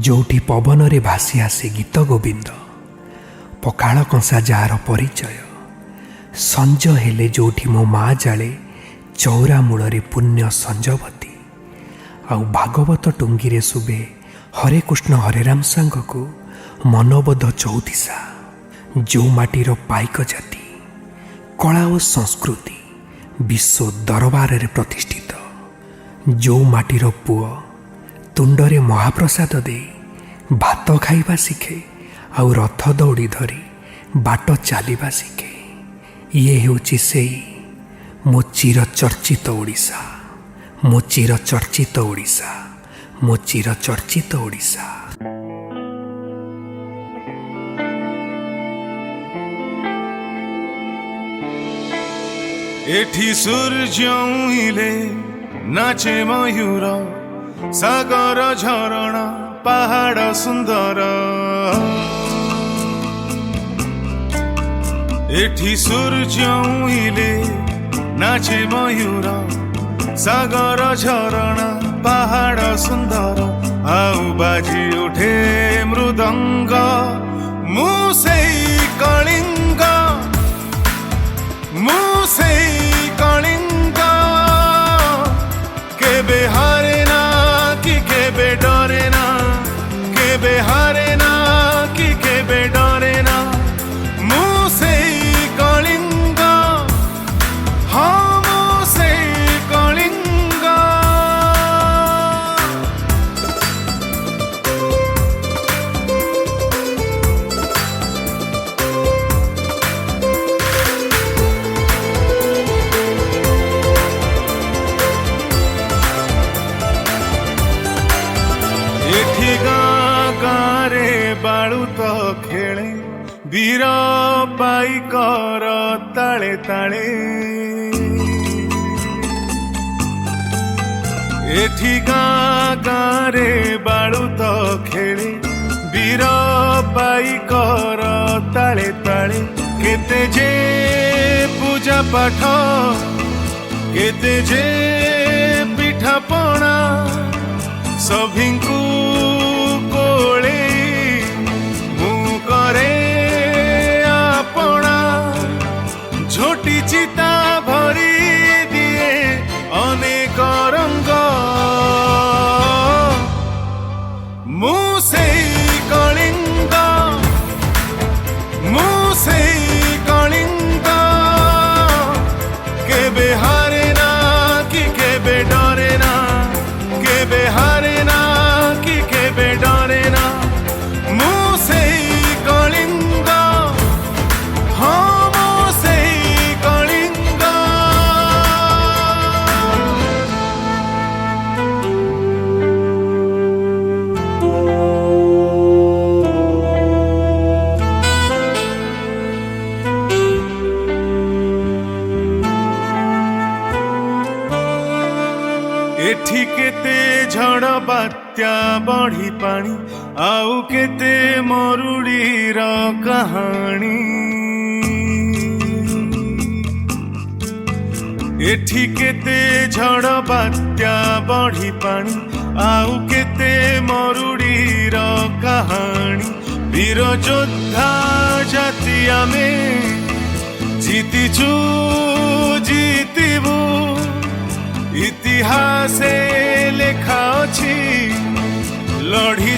जोठी पवन रे भासी आसे गीत गोविंद पखाल कंसा जार परिचय संज हेले जोठी मो माँ जाले चौरा मूल पुण्य संजवती आउ भागवत टुंगी शुभे हरे कृष्ण हरे राम सांग को मनोबोध चौथिसा जो माटीर पाइक जाति कला और संस्कृति विश्व दरबार रे प्रतिष्ठित जो माटीर पुओ तुंडरे महाप्रसाद दे भात खाइबा शिखे आउ रथ दौड़ी धरी बाट चलवा शिखे ये होची सेई मो चिर चर्चित ओडिशा मो चिर चर्चित ओडिशा मो चिर चर्चित ओडिशा। एठी सूर्य उइले नाचे मयूर सागर झरणा पहाड़ सुंदर एठी सूर्य उइले नाचे मयूर सागर झरणा पहाड़ सुंदर आउ बाजी उठे मृदंग मुसेई कलिंग मुसेई कलिंग केबे हारे ना कि केबे डरे ना केबे हारे ना कि केबे डरे ना मुसेई कलिंग हाँ मुसेई कलिंग। एठी गाँ गाँरे बाळू तो खेले वीर पाइकर ताले ताले एठी गाँ गाँरे बाळू तो खेले वीर पाइकर ताले ताले केते जे पूजा पाठ केते जे पिठा पणा सभिंकु कोळे मु करे आपणा झोटी चिता भरी दिए अनेक रंग मुसेई कलिंग मुसेई कलिंग केबे हारे ना कि केबे डरे ना केबे हारे ना कि केबे डरे ना मुसेई कलिंग हाँ मुसेई कलिंग। एठी केते झड़ बात्या बढ़ी पानी आउ केते मरुड़ीर कहानी एठी केते झड़ बात्या बढ़ी पानी आउ केते मरुड़ीर कहानी वीर योद्धा जाति आमे जीतिचु जीतिबु इतिहासे लेखा अछि लढ़ी